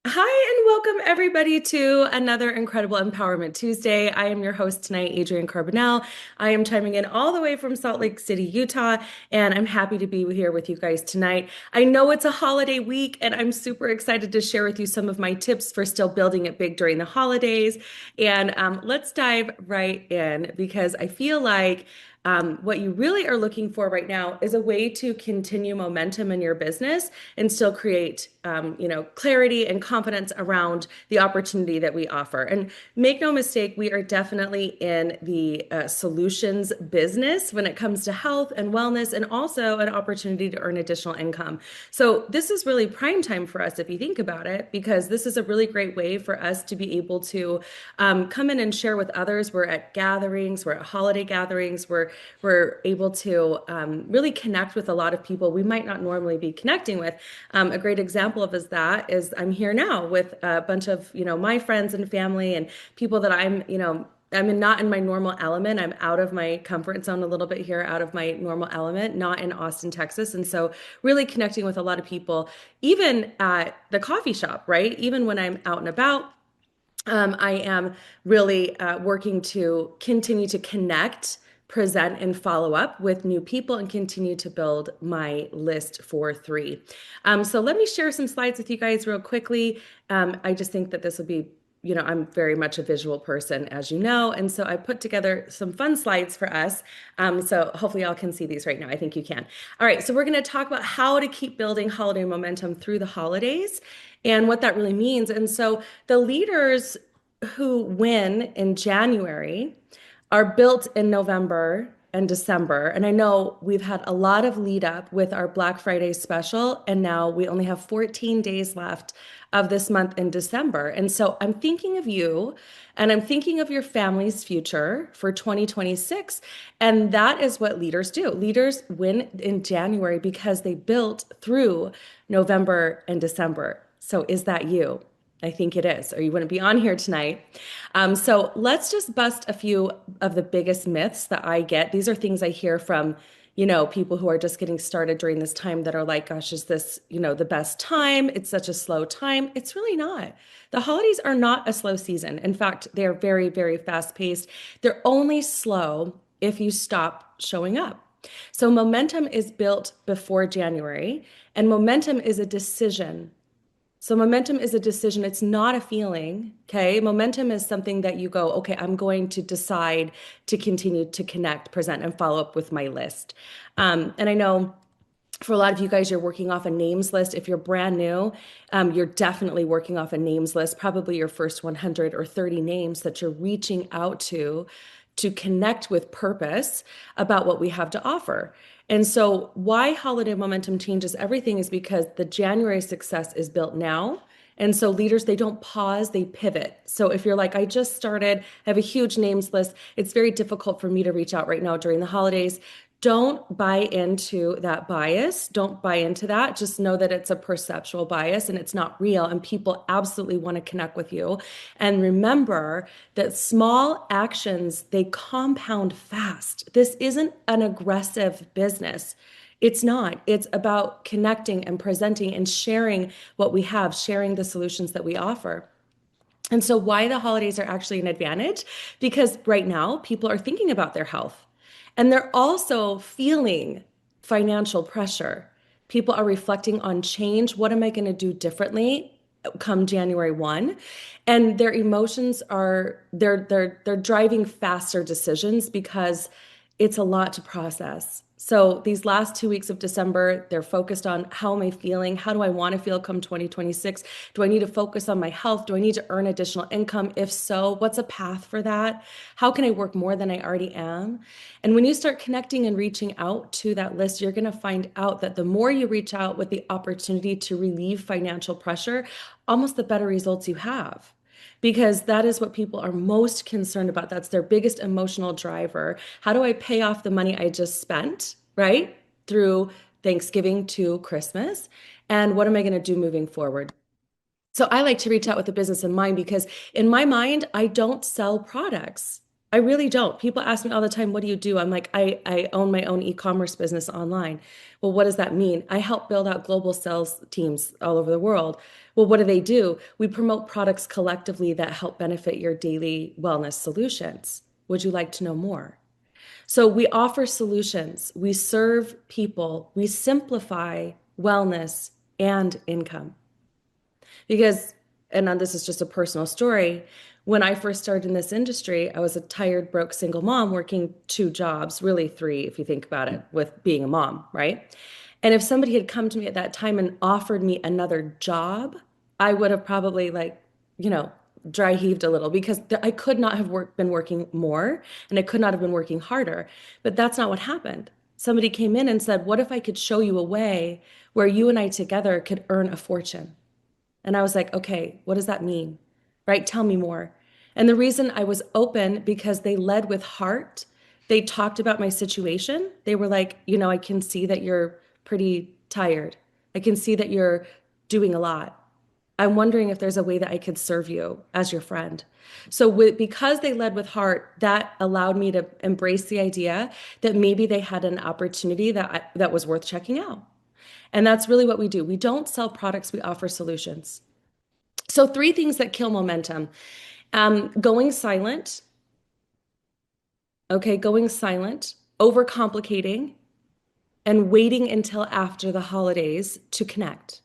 Hi, and welcome everybody to another incredible Empowerment Tuesday. I am your host tonight, Adrianne Carbonell. I am chiming in all the way from Salt Lake City, Utah, and I'm happy to be here with you guys tonight. I know it's a holiday week, and I'm super excited to share with you some of my tips for still building it big during the holidays. And let's dive right in because I feel like what you really are looking for right now is a way to continue momentum in your business and still create, clarity and confidence around the opportunity that we offer. And make no mistake, we are definitely in the solutions business when it comes to health and wellness, and also an opportunity to earn additional income. So this is really prime time for us if you think about it, because this is a really great way for us to be able to come in and share with others. We're at gatherings, we're at holiday gatherings, we're able to really connect with a lot of people we might not normally be connecting with. A great example of is that is I'm here now with a bunch of my friends and family and people that not in my normal element. I'm out of my comfort zone a little bit here, out of my normal element, not in Austin, Texas. And so really connecting with a lot of people, even at the coffee shop, right? Even when I'm out and about, I am really working to continue to connect, present, and follow up with new people and continue to build my list for three. So let me share some slides with you guys real quickly. I just think that this will be, I'm very much a visual person, as you know. And so I put together some fun slides for us. So hopefully y'all can see these right now. I think you can. All right, so we're going to talk about how to keep building holiday momentum through the holidays and what that really means. And so the leaders who win in January are built in November and December. And I know we've had a lot of lead up with our Black Friday special, and now we only have 14 days left of this month in December. And so I'm thinking of you and I'm thinking of your family's future for 2026. And that is what leaders do. Leaders win in January because they built through November and December. So is that you? I think it is, or you wouldn't be on here tonight. So let's just bust a few of the biggest myths that I get. These are things I hear from, people who are just getting started during this time that are like, gosh, is this, the best time? It's such a slow time. It's really not. The holidays are not a slow season. In fact, they're very, very fast paced. They're only slow if you stop showing up. So momentum is built before January, and momentum is a decision. So momentum is a decision. It's not a feeling. Okay. Momentum is something that you go, okay, I'm going to decide to continue to connect, present, and follow up with my list. And I know for a lot of you guys, you're working off a names list. If you're brand new, you're definitely working off a names list, probably your first 100 or 30 names that you're reaching out to connect with purpose about what we have to offer. And so, why holiday momentum changes everything is because the January success is built now. And so, leaders, they don't pause, they pivot. So, if you're like, I just started, I have a huge names list, it's very difficult for me to reach out right now during the holidays. Don't buy into that bias. Don't buy into that. Just know that it's a perceptual bias and it's not real. And people absolutely want to connect with you. And remember that small actions, they compound fast. This isn't an aggressive business. It's not. It's about connecting and presenting and sharing what we have, sharing the solutions that we offer. And so, why the holidays are actually an advantage? Because right now, people are thinking about their health and they're also feeling financial pressure. People are reflecting on change. What am I going to do differently come January 1? And their emotions are they're driving faster decisions because it's a lot to process. So these last 2 weeks of December, they're focused on how am I feeling? How do I want to feel come 2026? Do I need to focus on my health? Do I need to earn additional income? If so, what's a path for that? How can I work more than I already am? And when you start connecting and reaching out to that list, you're going to find out that the more you reach out with the opportunity to relieve financial pressure, almost the better results you have, because that is what people are most concerned about. That's their biggest emotional driver. How do I pay off the money I just spent, right? Through Thanksgiving to Christmas. And what am I going to do moving forward? So I like to reach out with the business in mind because in my mind, I don't sell products. I really don't. People ask me all the time, what do you do? I'm like, I own my own e-commerce business online. Well, what does that mean? I help build out global sales teams all over the world. Well, what do? We promote products collectively that help benefit your daily wellness solutions. Would you like to know more? So we offer solutions, we serve people, we simplify wellness and income. Because, and this is just a personal story, when I first started in this industry, I was a tired, broke single mom working two jobs, really three, if you think about it, with being a mom, right? And if somebody had come to me at that time and offered me another job, I would have probably you know, dry heaved a little because I could not have been working more and I could not have been working harder. But that's not what happened. Somebody came in and said, what if I could show you a way where you and I together could earn a fortune? And I was like, okay, what does that mean? Right? Tell me more. And the reason I was open because they led with heart. They talked about my situation. They were like, I can see that you're pretty tired. I can see that you're doing a lot. I'm wondering if there's a way that I could serve you as your friend. So because they led with heart, that allowed me to embrace the idea that maybe they had an opportunity that was worth checking out. And that's really what we do. We don't sell products, we offer solutions. So, three things that kill momentum: going silent, okay, going silent, overcomplicating, and waiting until after the holidays to connect.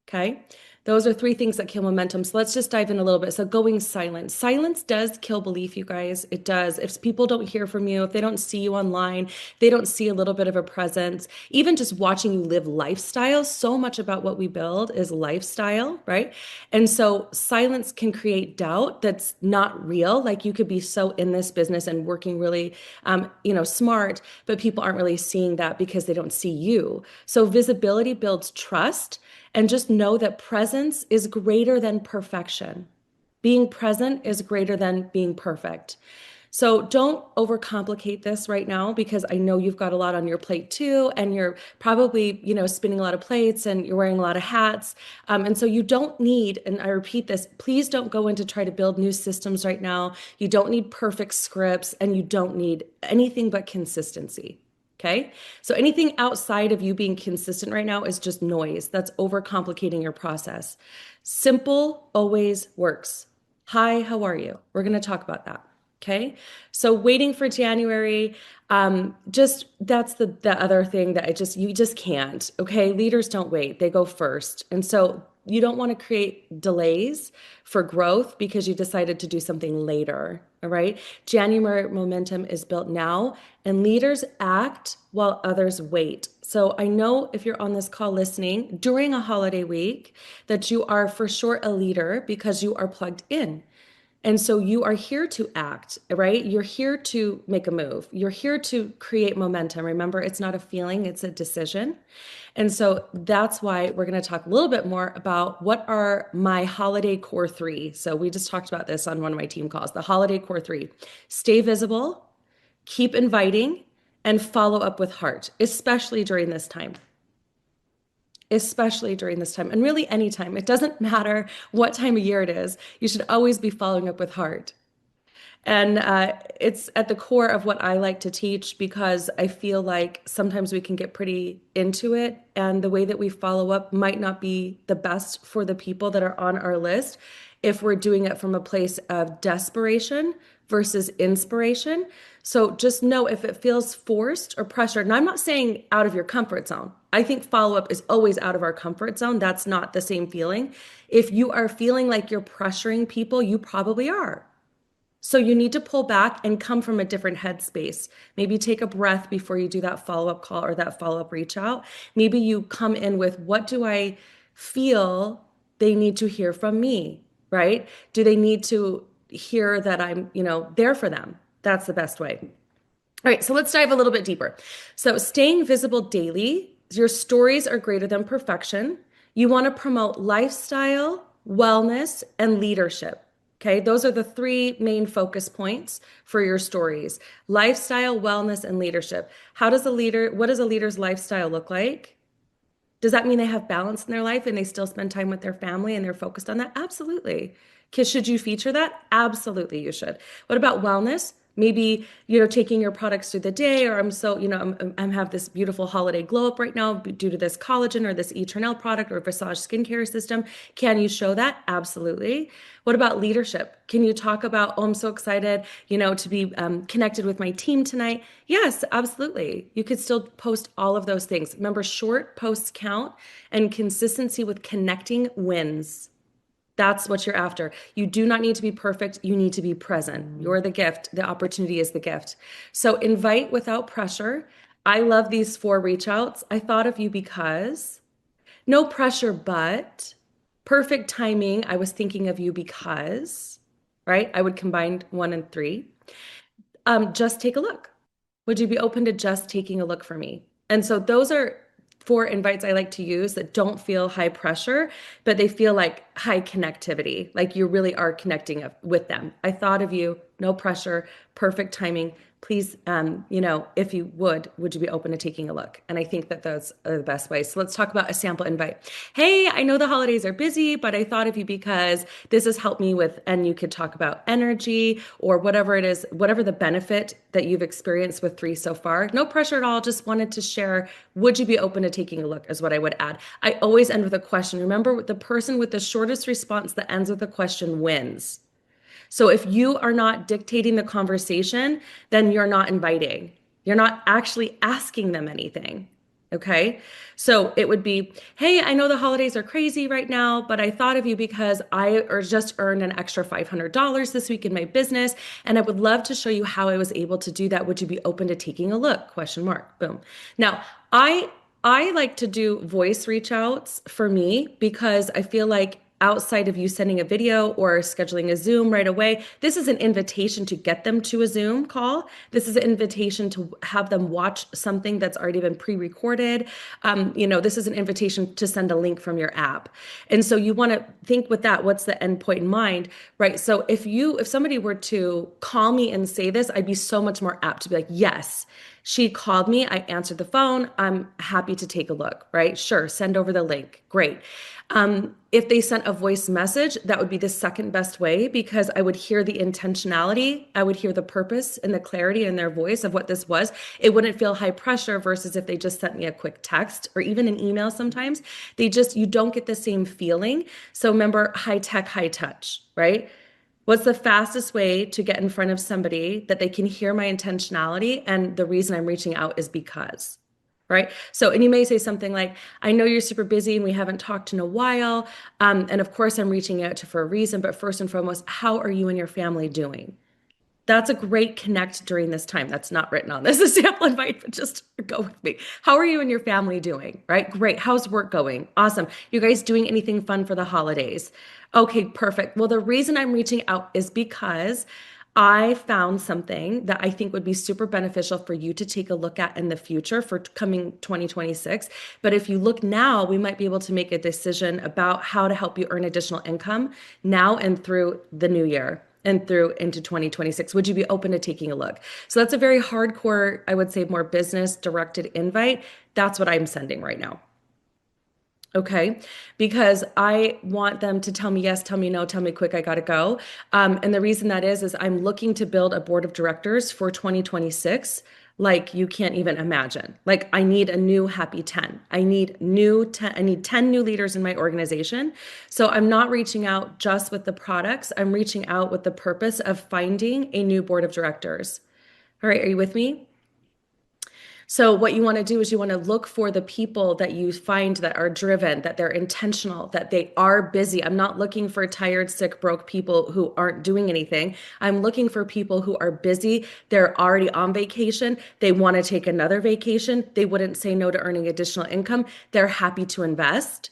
Okay. Those are three things that kill momentum. So let's just dive in a little bit. So going silent. Silence does kill belief, you guys. It does. If people don't hear from you, if they don't see you online, they don't see a little bit of a presence, even just watching you live lifestyle, so much about what we build is lifestyle, right? And so silence can create doubt that's not real. Like you could be so in this business and working really, smart, but people aren't really seeing that because they don't see you. So visibility builds trust. And just know that presence is greater than perfection. Being present is greater than being perfect. So don't overcomplicate this right now because I know you've got a lot on your plate too, and you're probably, spinning a lot of plates and you're wearing a lot of hats. And so you don't need, and I repeat this, please don't go in to try to build new systems right now. You don't need perfect scripts and you don't need anything but consistency. Okay. So anything outside of you being consistent right now is just noise. That's overcomplicating your process. Simple always works. Hi, how are you? We're going to talk about that. Okay. So waiting for January, just that's the other thing that you just can't. Okay. Leaders don't wait. They go first. And so you don't want to create delays for growth because you decided to do something later. All right. January momentum is built now, and leaders act while others wait. So I know if you're on this call listening during a holiday week that you are for sure a leader because you are plugged in. And so you are here to act, right? You're here to make a move. You're here to create momentum. Remember, it's not a feeling, it's a decision. And so that's why we're going to talk a little bit more about what are my holiday core three. So we just talked about this on one of my team calls, the holiday core three. Stay visible, keep inviting, and follow up with heart, especially during this time. Especially during this time, and really anytime. It doesn't matter what time of year it is. You should always be following up with heart. And it's at the core of what I like to teach because I feel like sometimes we can get pretty into it, and the way that we follow up might not be the best for the people that are on our list if we're doing it from a place of desperation versus inspiration. So just know if it feels forced or pressured, and I'm not saying out of your comfort zone. I think follow up is always out of our comfort zone. That's not the same feeling. If you are feeling like you're pressuring people, you probably are. So you need to pull back and come from a different headspace. Maybe take a breath before you do that follow-up call or that follow-up reach out. Maybe you come in with, what do I feel they need to hear from me, right? Do they need to hear that I'm, there for them? That's the best way. All right, so let's dive a little bit deeper. So staying visible daily, your stories are greater than perfection. You want to promote lifestyle, wellness, and leadership. Okay, those are the three main focus points for your stories: lifestyle, wellness, and leadership. What does a leader's lifestyle look like? Does that mean they have balance in their life and they still spend time with their family and they're focused on that? Absolutely. Should you feature that? Absolutely, you should. What about wellness? Maybe, taking your products through the day, or I'm so, I'm have this beautiful holiday glow up right now due to this collagen or this Eternel product or Visage skincare system. Can you show that? Absolutely. What about leadership? Can you talk about, oh, I'm so excited, to be connected with my team tonight? Yes, absolutely. You could still post all of those things. Remember, short posts count and consistency with connecting wins. That's what you're after. You do not need to be perfect. You need to be present. You're the gift. The opportunity is the gift. So invite without pressure. I love these 4 reach outs. I thought of you because no pressure, but perfect timing. I was thinking of you because, right? I would combine 1 and 3. Just take a look. Would you be open to just taking a look for me? And so those are 4 invites I like to use that don't feel high pressure, but they feel like high connectivity, like you really are connecting with them. I thought of you, no pressure, perfect timing. Please, if you would you be open to taking a look? And I think that those are the best ways. So let's talk about a sample invite. Hey, I know the holidays are busy, but I thought of you because this has helped me with, and you could talk about energy or whatever it is, whatever the benefit that you've experienced with 3 so far. No pressure at all. Just wanted to share. Would you be open to taking a look is what I would add. I always end with a question. Remember, the person with the shortest response that ends with a question wins. So if you are not dictating the conversation, then you're not inviting. You're not actually asking them anything. Okay. So it would be, hey, I know the holidays are crazy right now, but I thought of you because just earned an extra $500 this week in my business. And I would love to show you how I was able to do that. Would you be open to taking a look? Question mark. Boom. Now, I like to do voice reach outs for me because I feel like outside of you sending a video or scheduling a Zoom right away, this is an invitation to get them to a Zoom call. This is an invitation to have them watch something that's already been pre-recorded. This is an invitation to send a link from your app. And so you want to think with that, what's the end point in mind, right? So if somebody were to call me and say this, I'd be so much more apt to be like, yes, she called me. I answered the phone. I'm happy to take a look, right? Sure. Send over the link. Great. If they sent a voice message, that would be the second best way because I would hear the intentionality. I would hear the purpose and the clarity in their voice of what this was. It wouldn't feel high pressure versus if they just sent me a quick text or even an email sometimes. You don't get the same feeling. So remember, high tech, high touch, right? What's the fastest way to get in front of somebody that they can hear my intentionality? And the reason I'm reaching out is because, right? So, and you may say something like, I know you're super busy and we haven't talked in a while. And of course, I'm reaching out for a reason. But first and foremost, how are you and your family doing? That's a great connect during this time. That's not written on this sample invite, but just go with me. How are you and your family doing? Right? Great. How's work going? Awesome. You guys doing anything fun for the holidays? Okay, perfect. Well, the reason I'm reaching out is because I found something that I think would be super beneficial for you to take a look at in the future for coming 2026. But if you look now, we might be able to make a decision about how to help you earn additional income now and through the new year and through into 2026. Would you be open to taking a look? So that's a very hardcore, I would say more business directed invite. That's what I'm sending right now. Okay, because I want them to tell me yes, tell me no, tell me quick, I gotta go. And the reason that is I'm looking to build a board of directors for 2026 like you can't even imagine. Like I need a new happy 10. I need 10 new leaders in my organization. So I'm not reaching out just with the products. I'm reaching out with the purpose of finding a new board of directors. All right, are you with me? So what you want to do is you want to look for the people that you find that are driven, that they're intentional, that they are busy. I'm not looking for tired, sick, broke people who aren't doing anything. I'm looking for people who are busy. They're already on vacation. They want to take another vacation. They wouldn't say no to earning additional income. They're happy to invest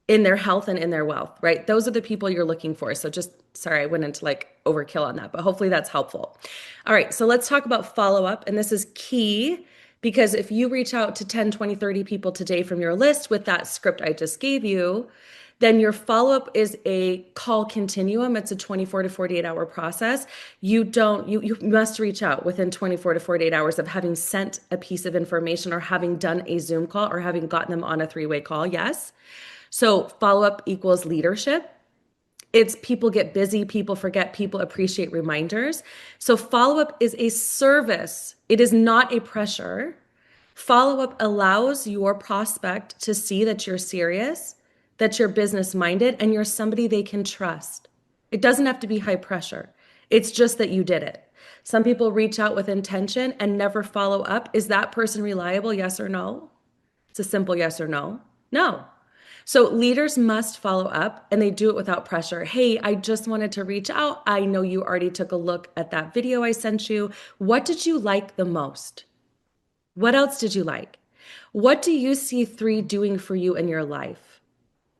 in their health and in their wealth, right? Those are the people you're looking for. So sorry, I went into like overkill on that, but hopefully that's helpful. All right, so let's talk about follow-up. And this is key because if you reach out to 10, 20, 30 people today from your list with that script I just gave you, then your follow-up is a call continuum. It's a 24 to 48 hour process. You must reach out within 24 to 48 hours of having sent a piece of information or having done a Zoom call or having gotten them on a 3-way call. Yes. So follow-up equals leadership. It's people get busy, people forget, people appreciate reminders. So follow up is a service. It is not a pressure. Follow up allows your prospect to see that you're serious, that you're business minded, and you're somebody they can trust. It doesn't have to be high pressure. It's just that you did it. Some people reach out with intention and never follow up. Is that person reliable? Yes or no? It's a simple yes or no. No. So leaders must follow up and they do it without pressure. Hey, I just wanted to reach out. I know you already took a look at that video I sent you. What did you like the most? What else did you like? What do you see 3 doing for you in your life?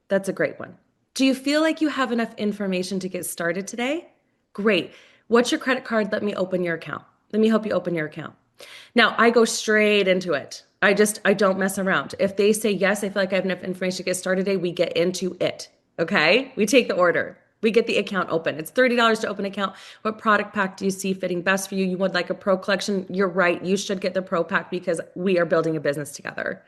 That's a great one. Do you feel like you have enough information to get started today? Great. What's your credit card? Let me open your account. Let me help you open your account. Now, I go straight into it. I don't mess around. If they say yes, I feel like I have enough information to get started today, we get into it. Okay? We take the order. We get the account open. It's $30 to open an account. What product pack do you see fitting best for you? You would like a pro collection? You're right. You should get the pro pack because we are building a business together.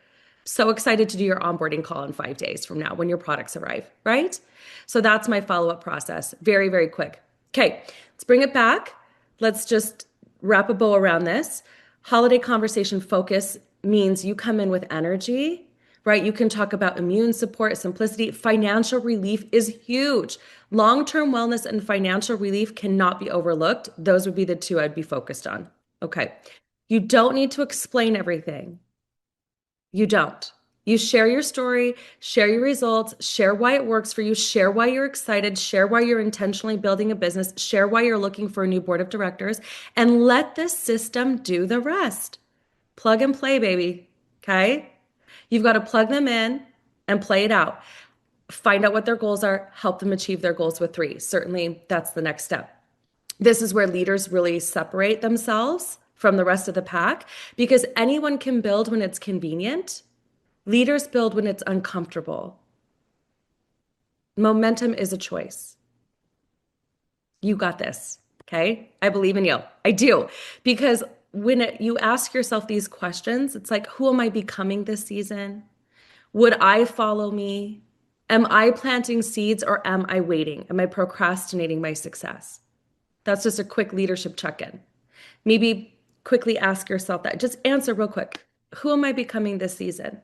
So excited to do your onboarding call in 5 days from now when your products arrive, right? So that's my follow-up process. Very, very quick. Okay, let's bring it back. Let's just wrap a bow around this. Holiday conversation focus means you come in with energy, right? You can talk about immune support, simplicity. Financial relief is huge. Long-term wellness and financial relief cannot be overlooked. Those would be the 2 I'd be focused on. Okay. You don't need to explain everything. You don't. You share your story, share your results, share why it works for you, share why you're excited, share why you're intentionally building a business, share why you're looking for a new board of directors, and let the system do the rest. Plug and play, baby. Okay? You've got to plug them in and play it out. Find out what their goals are, help them achieve their goals with 3. Certainly, that's the next step. This is where leaders really separate themselves from the rest of the pack because anyone can build when it's convenient. Leaders build when it's uncomfortable. Momentum is a choice. You got this, okay? I believe in you. I do. Because when you ask yourself these questions, it's like, who am I becoming this season? Would I follow me? Am I planting seeds or am I waiting? Am I procrastinating my success? That's just a quick leadership check-in. Maybe quickly ask yourself that. Just answer real quick. Who am I becoming this season?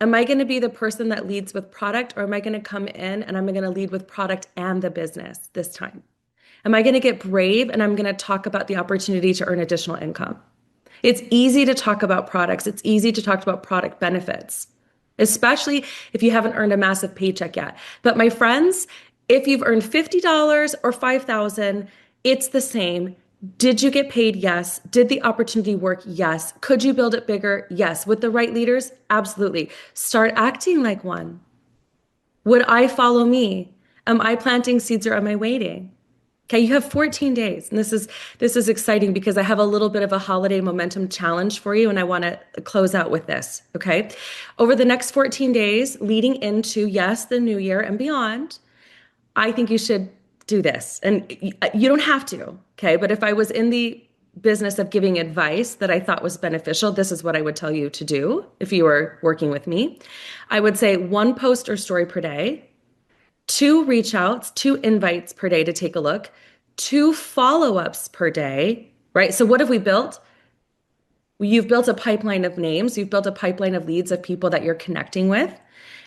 Am I going to be the person that leads with product, or am I going to come in and I'm going to lead with product and the business this time? Am I going to get brave and I'm going to talk about the opportunity to earn additional income? It's easy to talk about products. It's easy to talk about product benefits, especially if you haven't earned a massive paycheck yet. But my friends, if you've earned $50 or $5,000, it's the same. Did you get paid? Yes. Did the opportunity work? Yes. Could you build it bigger? Yes. With the right leaders? Absolutely. Start acting like one. Would I follow me? Am I planting seeds or am I waiting? Okay, you have 14 days. And this is exciting because I have a little bit of a holiday momentum challenge for you and I want to close out with this, okay? Over the next 14 days leading into, yes, the new year and beyond, I think you should do this. And you don't have to, okay? But if I was in the business of giving advice that I thought was beneficial, this is what I would tell you to do if you were working with me. I would say 1 post or story per day, 2 reach outs, 2 invites per day to take a look, 2 follow-ups per day, right? So what have we built? You've built a pipeline of names. You've built a pipeline of leads of people that you're connecting with,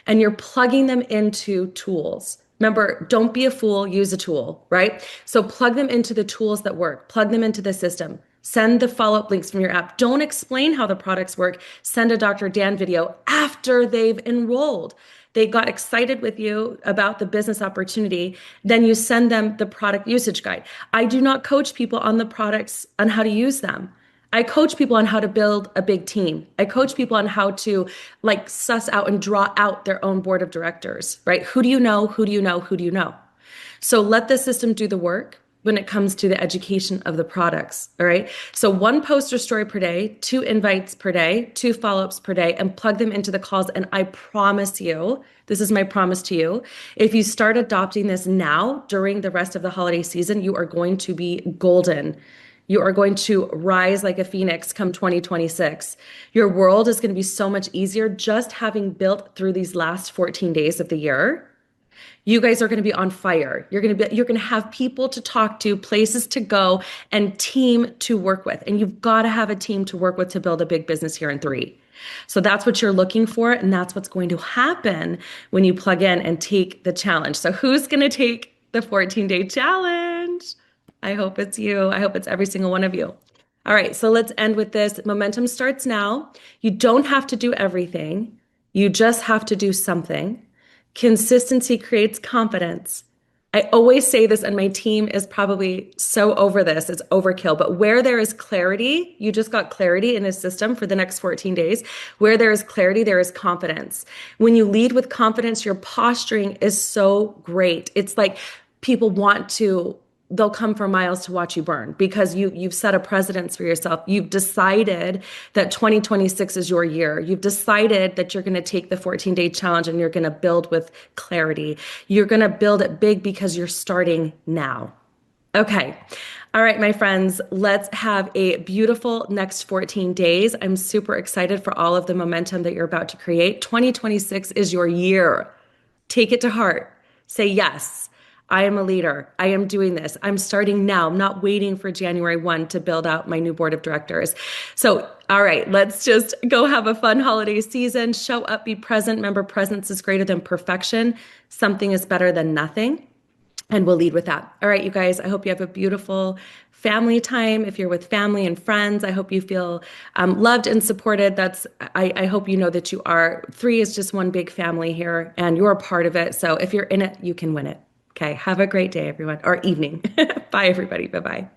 and you're plugging them into tools. Remember, don't be a fool, use a tool, right? So plug them into the tools that work, plug them into the system, send the follow-up links from your app. Don't explain how the products work. Send a Dr. Dan video after they've enrolled. They got excited with you about the business opportunity. Then you send them the product usage guide. I do not coach people on the products, on how to use them. I coach people on how to build a big team. I coach people on how to like suss out and draw out their own board of directors, right? Who do you know? Who do you know? Who do you know? So let the system do the work when it comes to the education of the products, all right? So 1 post or story per day, 2 invites per day, 2 follow-ups per day, and plug them into the calls. And I promise you, this is my promise to you, if you start adopting this now during the rest of the holiday season, you are going to be golden. You are going to rise like a phoenix come 2026. Your world is going to be so much easier just having built through these last 14 days of the year. You guys are going to be on fire. You're going to have people to talk to, places to go, and team to work with. And you've got to have a team to work with to build a big business here in 3. So that's what you're looking for, and that's what's going to happen when you plug in and take the challenge. So who's going to take the 14-day challenge? I hope it's you. I hope it's every single one of you. All right, so let's end with this. Momentum starts now. You don't have to do everything. You just have to do something. Consistency creates confidence. I always say this, and my team is probably so over this, it's overkill. But where there is clarity, you just got clarity in a system for the next 14 days. Where there is clarity, there is confidence. When you lead with confidence, your posturing is so great. It's like people want to, they'll come for miles to watch you burn because you've set a precedence for yourself. You've decided that 2026 is your year. You've decided that you're going to take the 14-day challenge and you're going to build with clarity. You're going to build it big because you're starting now. Okay. All right, my friends, let's have a beautiful next 14 days. I'm super excited for all of the momentum that you're about to create. 2026 is your year. Take it to heart. Say, yes, I am a leader. I am doing this. I'm starting now. I'm not waiting for January 1 to build out my new board of directors. So, all right, let's just go have a fun holiday season. Show up, be present. Remember, presence is greater than perfection. Something is better than nothing. And we'll lead with that. All right, you guys, I hope you have a beautiful family time. If you're with family and friends, I hope you feel loved and supported. I hope you know that you are. 3 is just one big family here, and you're a part of it. So if you're in it, you can win it. Okay, have a great day, everyone, or evening. Bye, everybody. Bye-bye.